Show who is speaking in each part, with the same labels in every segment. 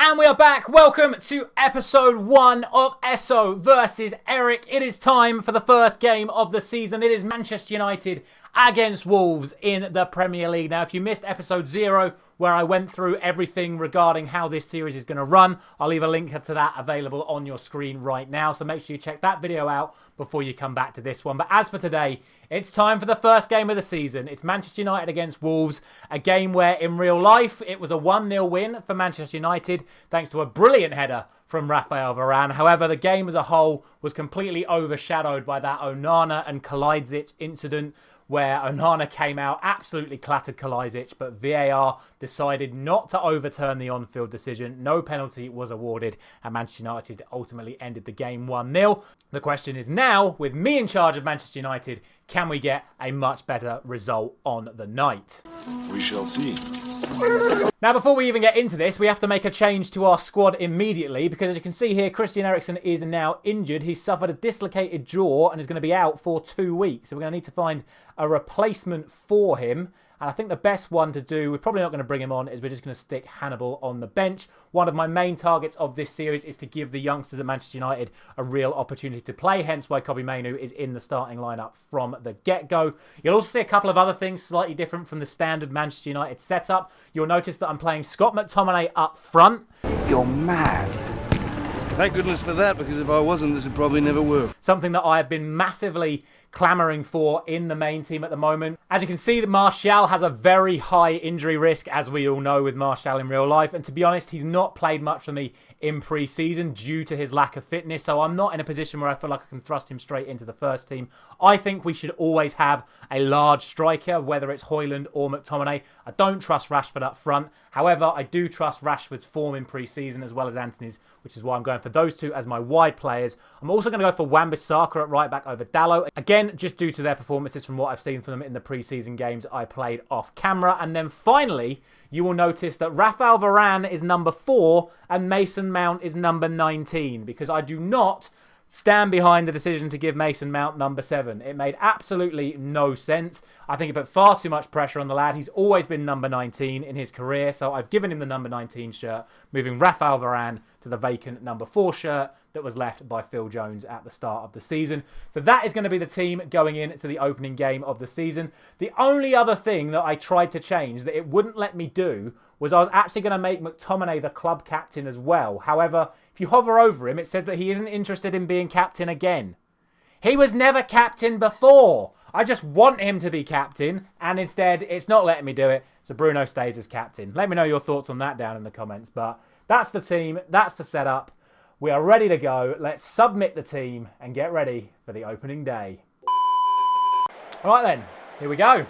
Speaker 1: And we are back. Welcome to episode 1 of Esso versus Erik. It is time for the first game of the season. It is Manchester United against Wolves in the Premier League. Now, if you missed episode 0, where I went through everything regarding how this series is going to run, I'll leave a link to that available on your screen right now. So make sure you check that video out before you come back to this one. But as for today, it's time for the first game of the season. It's Manchester United against Wolves, a game where in real life it was a 1-0 win for Manchester United thanks to a brilliant header from Rafael Varane. However, the game as a whole was completely overshadowed by that Onana and Kalajdzic incident, where Onana came out, absolutely clattered Kalajdzic, but VAR decided not to overturn the on-field decision. No penalty was awarded, and Manchester United ultimately ended the game 1-0. The question is now, with me in charge of Manchester United, can we get a much better result on the night?
Speaker 2: We shall see.
Speaker 1: Now, before we even get into this, we have to make a change to our squad immediately, because as you can see here, Christian Eriksen is now injured. He's suffered a dislocated jaw and is going to be out for 2 weeks. So we're going to need to find a replacement for him. And I think the best one to do, we're probably not going to bring him on, is we're just going to stick Hannibal on the bench. One of my main targets of this series is to give the youngsters at Manchester United a real opportunity to play, hence why Kobbie Mainoo is in the starting lineup from the get-go. You'll also see a couple of other things slightly different from the standard Manchester United setup. You'll notice that I'm playing Scott McTominay up front.
Speaker 3: You're mad.
Speaker 2: Thank goodness for that, because if I wasn't, this would probably never work.
Speaker 1: Something that I have been massively clamouring for in the main team at the moment. As you can see, Martial has a very high injury risk, as we all know with Martial in real life. And to be honest, he's not played much for me in pre-season due to his lack of fitness. So I'm not in a position where I feel like I can thrust him straight into the first team. I think we should always have a large striker, whether it's Højlund or McTominay. I don't trust Rashford up front. However, I do trust Rashford's form in pre-season as well as Antony's, which is why I'm going for those two as my wide players. I'm also going to go for Wan-Bissaka at right back over Dalot. Again, just due to their performances from what I've seen from them in the pre-season games I played off camera. And then finally, you will notice that Rafael Varane is number 4 and Mason Mount is number 19, because I do not stand behind the decision to give Mason Mount number 7. It made absolutely no sense. I think it put far too much pressure on the lad. He's always been number 19 in his career, so I've given him the number 19 shirt, moving Rafael Varane to the vacant number 4 shirt that was left by Phil Jones at the start of the season. So that is going to be the team going into the opening game of the season. The only other thing that I tried to change that it wouldn't let me do was I was actually going to make McTominay the club captain as well. However, if you hover over him, it says that he isn't interested in being captain again. He was never captain before. I just want him to be captain, and instead, it's not letting me do it. So Bruno stays as captain. Let me know your thoughts on that down in the comments. But that's the team. That's the setup. We are ready to go. Let's submit the team and get ready for the opening day. All right then, here we go.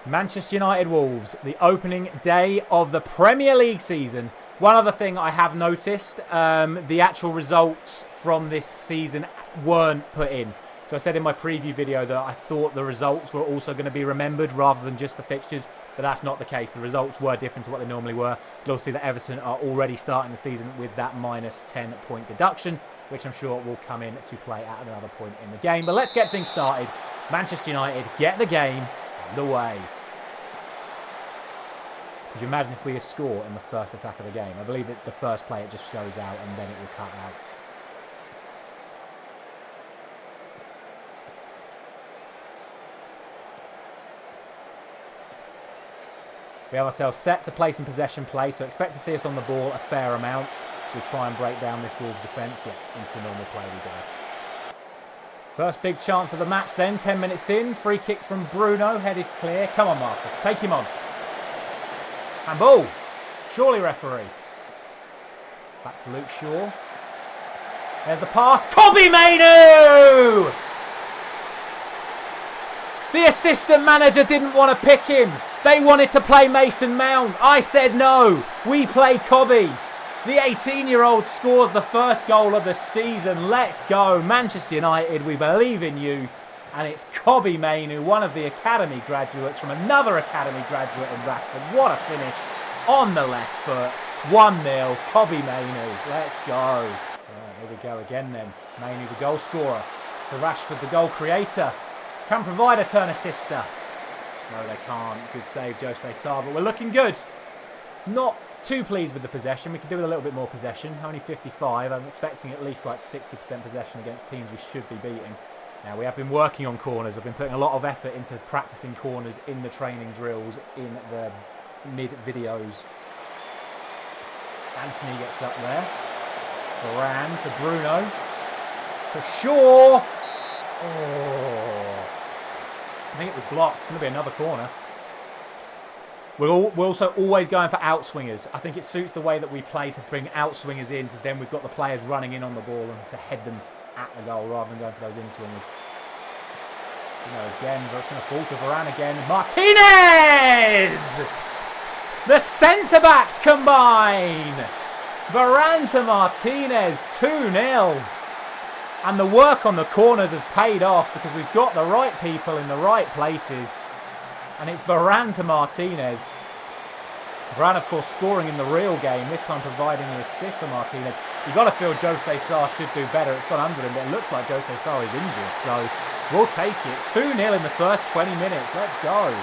Speaker 1: Manchester United Wolves, the opening day of the Premier League season. One other thing I have noticed, the actual results from this season weren't put in. So I said in my preview video that I thought the results were also going to be remembered rather than just the fixtures, but that's not the case. The results were different to what they normally were. You'll see that Everton are already starting the season with that minus 10-point deduction, which I'm sure will come in to play at another point in the game. But let's get things started. Manchester United get the game underway. Could you imagine if we score in the first attack of the game? I believe that the first play it just shows out and then it will cut out. We have ourselves set to play some possession play, so expect to see us on the ball a fair amount. So we try and break down this Wolves defence. Yeah, into the normal play we go. First big chance of the match then, 10 minutes in. Free kick from Bruno, headed clear. Come on, Marcus, take him on. Handball. Surely, referee. Back to Luke Shaw. There's the pass. Kobbie Mainoo! The assistant manager didn't want to pick him. They wanted to play Mason Mount. I said no. We play Kobbie. The 18-year-old scores the first goal of the season. Let's go. Manchester United, we believe in youth. And it's Kobbie Mainoo, one of the academy graduates from another academy graduate in Rashford. What a finish on the left foot. 1-0, Kobbie Mainoo. Let's go. Right, here we go again then. Mainoo, the goal scorer. To Rashford, the goal creator. Can provide a turn assister. No, they can't. Good save, Jose Sa, but we're looking good. Not too pleased with the possession. We could do with a little bit more possession. Only 55. I'm expecting at least like 60% possession against teams we should be beating. Now, we have been working on corners. I've been putting a lot of effort into practicing corners in the training drills, in the mid-videos. Anthony gets up there. Varane to Bruno. To Shaw. Oh. I think it was blocked. It's going to be another corner. We're also always going for outswingers. I think it suits the way that we play to bring outswingers in, so then we've got the players running in on the ball and to head them at the goal rather than going for those in-swingers. Again, it's going to fall to Varane again. Martinez! The centre-backs combine! Varane to Martinez, 2-0. And the work on the corners has paid off because we've got the right people in the right places. And it's Varane to Martinez. Varane, of course, scoring in the real game, this time providing the assist for Martinez. You've got to feel Jose Sarr should do better. It's gone under him, but it looks like Jose Sarr is injured. So we'll take it. 2-0 in the first 20 minutes. Let's go.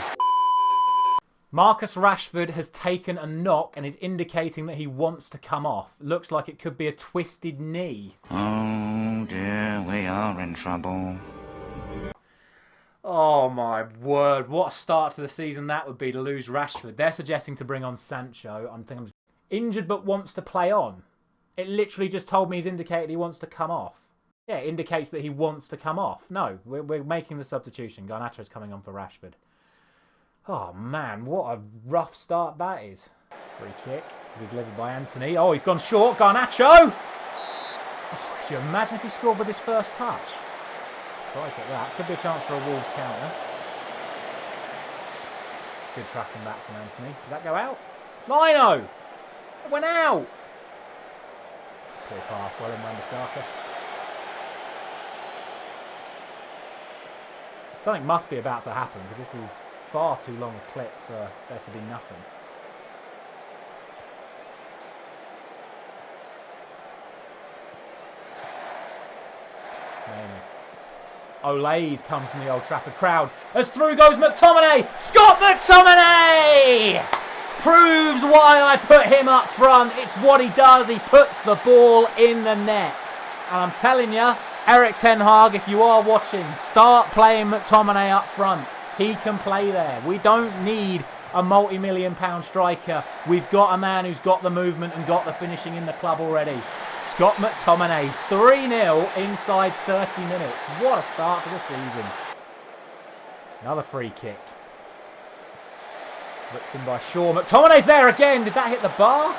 Speaker 1: Marcus Rashford has taken a knock and is indicating that he wants to come off. Looks like it could be a twisted knee.
Speaker 3: Oh dear, we are in trouble.
Speaker 1: Oh my word, what a start to the season that would be to lose Rashford. They're suggesting to bring on Sancho. I'm thinking injured but wants to play on. It literally just told me he's indicated he wants to come off. Yeah, it indicates that he wants to come off. No, we're making the substitution. Garnacho's coming on for Rashford. Oh man, what a rough start that is. Free kick to be delivered by Anthony. Oh, he's gone short. Garnacho! Oh, could you imagine if he scored with his first touch? Surprised at that. Could be a chance for a Wolves counter. Good tracking back from Anthony. Does that go out? Lino! It went out! It's a poor pass. Well in, Wan-Bissaka. Something must be about to happen because this is far too long a clip for there to be nothing. Olays come from the Old Trafford crowd as through goes McTominay. Scott McTominay proves why I put him up front. It's what he does. He puts the ball in the net. And I'm telling you, Erik Ten Hag, if you are watching, start playing McTominay up front. He can play there. We don't need a multi-million-pound striker. We've got a man who's got the movement and got the finishing in the club already. Scott McTominay, 3-0 inside 30 minutes. What a start to the season. Another free kick. Looked in by Shaw. McTominay's there again. Did that hit the bar?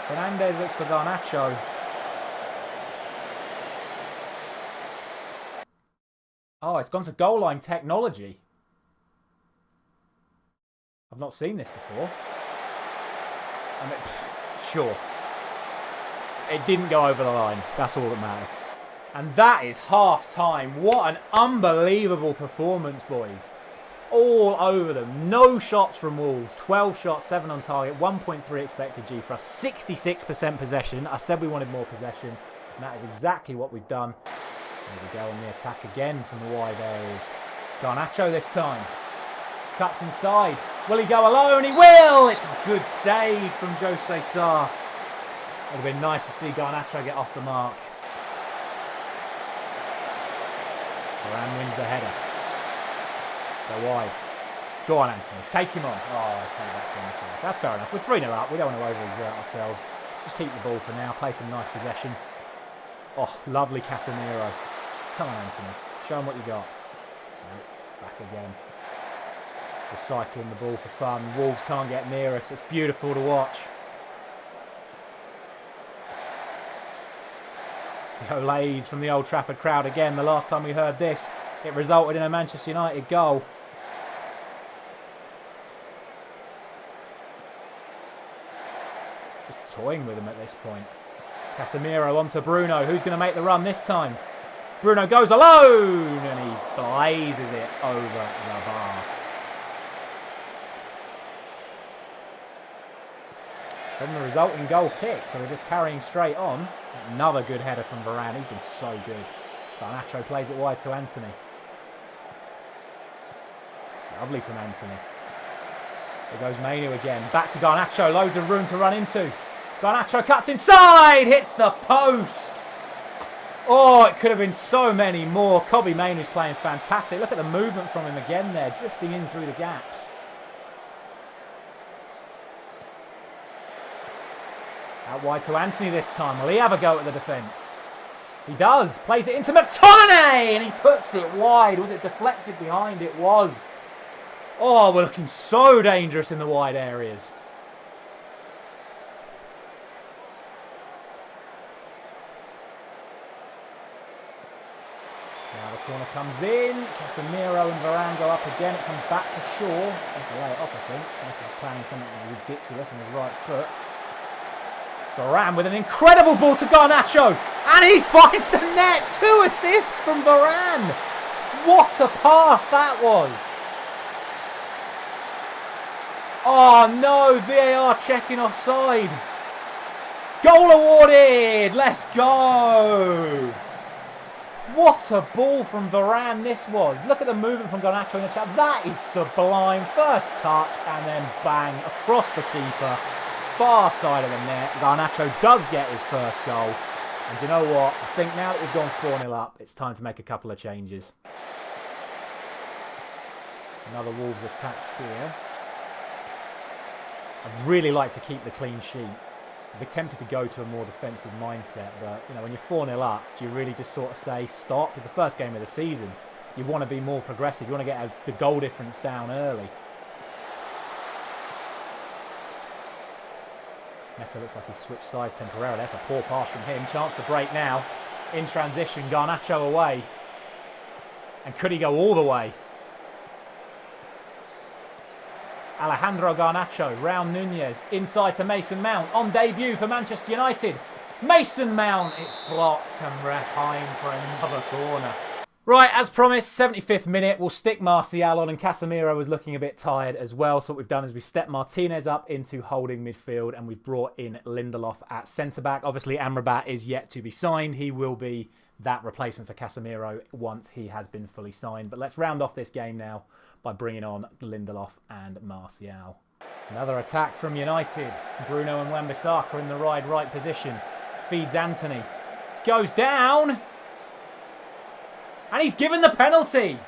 Speaker 1: Fernandes looks for Garnacho. Oh, it's gone to goal line technology. I've not seen this before. I mean, sure. It didn't go over the line. That's all that matters. And that is half time. What an unbelievable performance, boys. All over them. No shots from Wolves. 12 shots, 7 on target. 1.3 expected G for us. 66% possession. I said we wanted more possession. And that is exactly what we've done. There we go on the attack again from the wide areas. Garnacho this time. Cuts inside. Will he go alone? He will! It's a good save from Jose Sarr. It would have been nice to see Garnacho get off the mark. Varane wins the header. Go wide. Go on, Anthony. Take him on. Oh, he's playing back for himself. That's fair enough. We're 3-0 up. We don't want to overexert ourselves. Just keep the ball for now. Play some nice possession. Oh, lovely Casemiro. Come on, Anthony. Show him what you got. Nope. Back again. Recycling the ball for fun. Wolves can't get near us. It's beautiful to watch. The Olays from the Old Trafford crowd again. The last time we heard this, it resulted in a Manchester United goal. Just toying with him at this point. Casemiro onto Bruno. Who's going to make the run this time? Bruno goes alone and he blazes it over the bar. From the resulting goal kick, so we're just carrying straight on. Another good header from Varane. He's been so good. Garnacho plays it wide to Anthony. Lovely from Anthony. Here goes Mainu again. Back to Garnacho. Loads of room to run into. Garnacho cuts inside. Hits the post. Oh, it could have been so many more. Kobbie Mainoo's playing fantastic. Look at the movement from him again there. Drifting in through the gaps. Out wide to Anthony this time. Will he have a go at the defence? He does. Plays it into McTominay and he puts it wide. Was it deflected behind? It was. Oh, we're looking so dangerous in the wide areas. Now the corner comes in. Casemiro and Varane go up again. It comes back to Shaw. Have to lay it off, I think. Unless he's planning something ridiculous on his right foot. Varane with an incredible ball to Garnacho. And he finds the net. 2 assists from Varane. What a pass that was. Oh no, VAR checking offside. Goal awarded. Let's go. What a ball from Varane this was. Look at the movement from Garnacho in the chat. That is sublime. First touch and then bang across the keeper. Far side of the net. Garnacho does get his first goal. And you know what? I think now that we've gone 4-0 up, it's time to make a couple of changes. Another Wolves attack here. I'd really like to keep the clean sheet. I'd be tempted to go to a more defensive mindset, but you know, when you're 4-0 up, do you really just sort of say stop? It's the first game of the season. You want to be more progressive. You want to get the goal difference down early. Neto looks like he's switched sides temporarily. That's a poor pass from him. Chance to break now. In transition, Garnacho away. And could he go all the way? Alejandro Garnacho, round Nunez, inside to Mason Mount, on debut for Manchester United. Mason Mount, it's blocked and Rehaim for another corner. Right, as promised, 75th minute, we'll stick Martial on, and Casemiro was looking a bit tired as well. So what we've done is we've stepped Martinez up into holding midfield and we've brought in Lindelof at centre-back. Obviously, Amrabat is yet to be signed. He will be that replacement for Casemiro once he has been fully signed. But let's round off this game now by bringing on Lindelof and Martial. Another attack from United. Bruno and Wan-Bissaka in the right position. Feeds Anthony. Goes down. And he's given the penalty.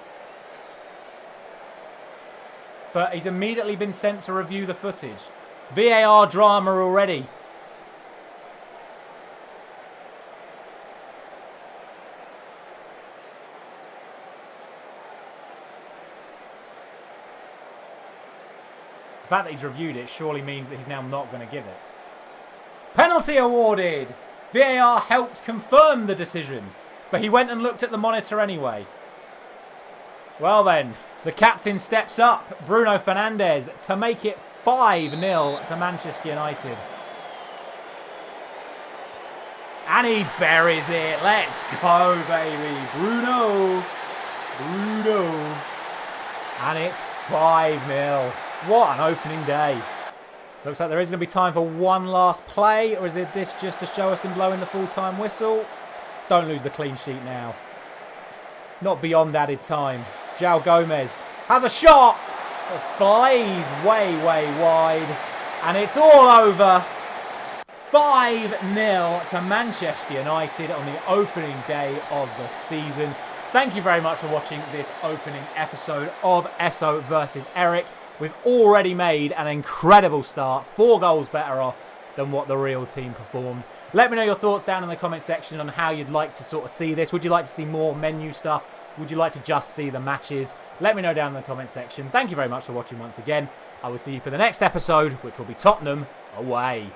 Speaker 1: But he's immediately been sent to review the footage. VAR drama already. The fact that he's reviewed it surely means that he's now not going to give it. Penalty awarded. VAR helped confirm the decision. But he went and looked at the monitor anyway. Well then, the captain steps up, Bruno Fernandes, to make it 5-0 to Manchester United. And he buries it. Let's go, baby. Bruno. And it's 5-0. What an opening day. Looks like there is going to be time for one last play. Or is it this just to show us him blowing the full-time whistle? Don't lose the clean sheet now. Not beyond added time. João Gomez has a shot. It flies way wide. And it's all over. 5-0 to Manchester United on the opening day of the season. Thank you very much for watching this opening episode of Esso versus Erik. We've already made an incredible start. 4 goals better off than what the real team performed. Let me know your thoughts down in the comment section on how you'd like to sort of see this. Would you like to see more menu stuff? Would you like to just see the matches? Let me know down in the comment section. Thank you very much for watching once again. I will see you for the next episode, which will be Tottenham away.